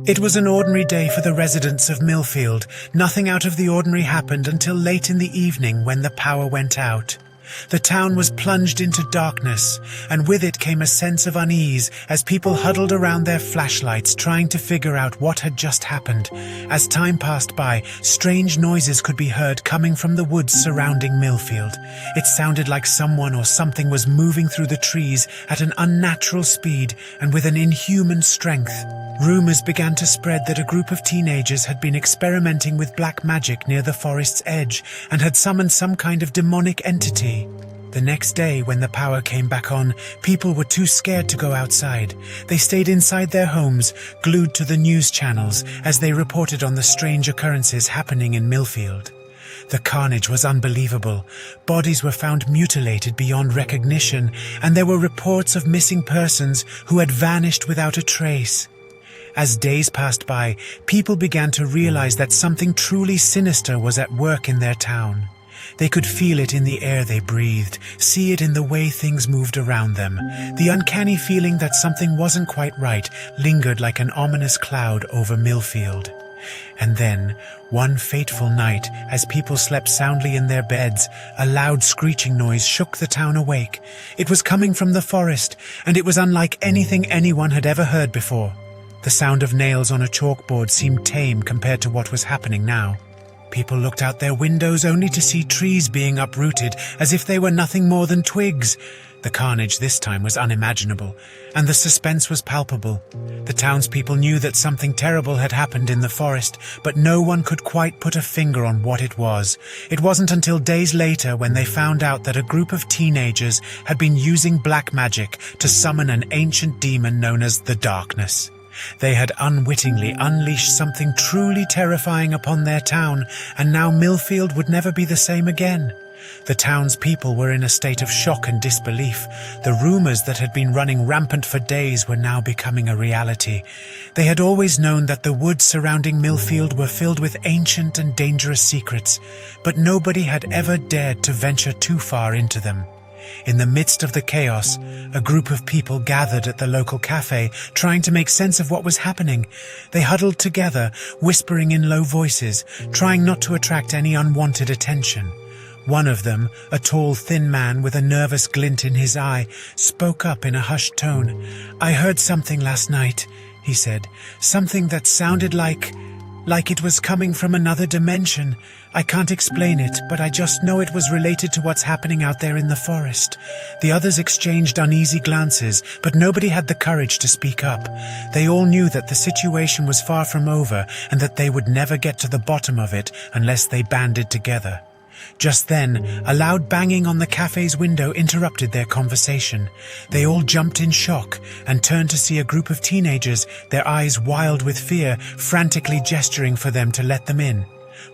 It was an ordinary day for the residents of Millfield. Nothing out of the ordinary happened until late in the evening when the power went out. The town was plunged into darkness, and with it came a sense of unease as people huddled around their flashlights trying to figure out what had just happened. As time passed by, strange noises could be heard coming from the woods surrounding Millfield. It sounded like someone or something was moving through the trees at an unnatural speed and with an inhuman strength. Rumors began to spread that a group of teenagers had been experimenting with black magic near the forest's edge and had summoned some kind of demonic entity. The next day, when the power came back on, people were too scared to go outside. They stayed inside their homes, glued to the news channels as they reported on the strange occurrences happening in Millfield. The carnage was unbelievable. Bodies were found mutilated beyond recognition, and there were reports of missing persons who had vanished without a trace. As days passed by, people began to realize that something truly sinister was at work in their town. They could feel it in the air they breathed, see it in the way things moved around them. The uncanny feeling that something wasn't quite right lingered like an ominous cloud over Millfield. And then, one fateful night, as people slept soundly in their beds, a loud screeching noise shook the town awake. It was coming from the forest, and it was unlike anything anyone had ever heard before. The sound of nails on a chalkboard seemed tame compared to what was happening now. People looked out their windows only to see trees being uprooted as if they were nothing more than twigs. The carnage this time was unimaginable, and the suspense was palpable. The townspeople knew that something terrible had happened in the forest, but no one could quite put a finger on what it was. It wasn't until days later when they found out that a group of teenagers had been using black magic to summon an ancient demon known as the Darkness. They had unwittingly unleashed something truly terrifying upon their town, and now Millfield would never be the same again. The town's people were in a state of shock and disbelief. The rumors that had been running rampant for days were now becoming a reality. They had always known that the woods surrounding Millfield were filled with ancient and dangerous secrets, but nobody had ever dared to venture too far into them. In the midst of the chaos, a group of people gathered at the local cafe, trying to make sense of what was happening. They huddled together, whispering in low voices, trying not to attract any unwanted attention. One of them, a tall, thin man with a nervous glint in his eye, spoke up in a hushed tone. "I heard something last night," he said. "Something that sounded like it was coming from another dimension. I can't explain it, but I just know it was related to what's happening out there in the forest." The others exchanged uneasy glances, but nobody had the courage to speak up. They all knew that the situation was far from over and that they would never get to the bottom of it unless they banded together. Just then, a loud banging on the cafe's window interrupted their conversation. They all jumped in shock and turned to see a group of teenagers, their eyes wild with fear, frantically gesturing for them to let them in.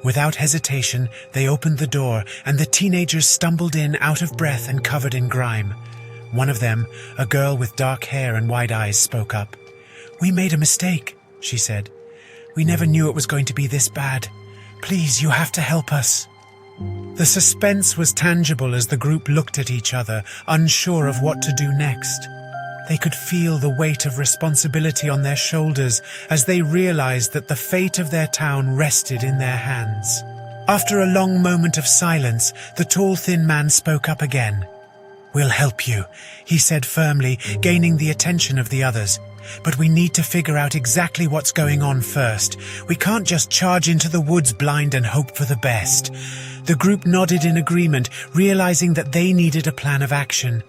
Without hesitation, they opened the door, and the teenagers stumbled in out of breath and covered in grime. One of them, a girl with dark hair and wide eyes, spoke up. "We made a mistake," she said. "We never knew it was going to be this bad. Please, you have to help us." The suspense was tangible as the group looked at each other, unsure of what to do next. They could feel the weight of responsibility on their shoulders as they realized that the fate of their town rested in their hands. After a long moment of silence, the tall, thin man spoke up again. "We'll help you," he said firmly, gaining the attention of the others. "But we need to figure out exactly what's going on first. We can't just charge into the woods blind and hope for the best." The group nodded in agreement, realizing that they needed a plan of action.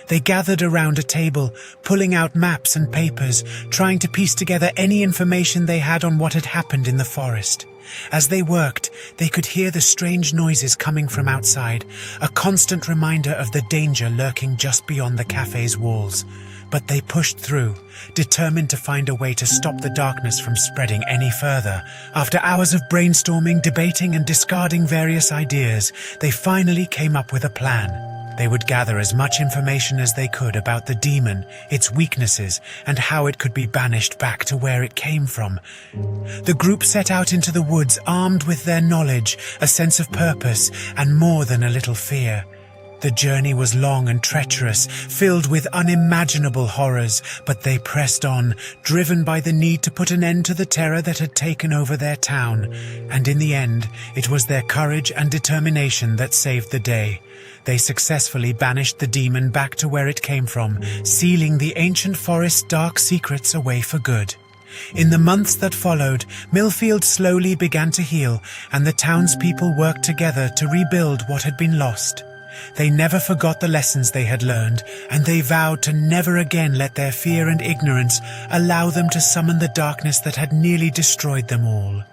They gathered around a table, pulling out maps and papers, trying to piece together any information they had on what had happened in the forest. As they worked, they could hear the strange noises coming from outside, a constant reminder of the danger lurking just beyond the cafe's walls. But they pushed through, determined to find a way to stop the darkness from spreading any further. After hours of brainstorming, debating, and discarding various ideas, they finally came up with a plan. They would gather as much information as they could about the demon, its weaknesses, and how it could be banished back to where it came from. The group set out into the woods armed with their knowledge, a sense of purpose, and more than a little fear. The journey was long and treacherous, filled with unimaginable horrors, but they pressed on, driven by the need to put an end to the terror that had taken over their town. And in the end, it was their courage and determination that saved the day. They successfully banished the demon back to where it came from, sealing the ancient forest's dark secrets away for good. In the months that followed, Millfield slowly began to heal, and the townspeople worked together to rebuild what had been lost. They never forgot the lessons they had learned, and they vowed to never again let their fear and ignorance allow them to summon the darkness that had nearly destroyed them all.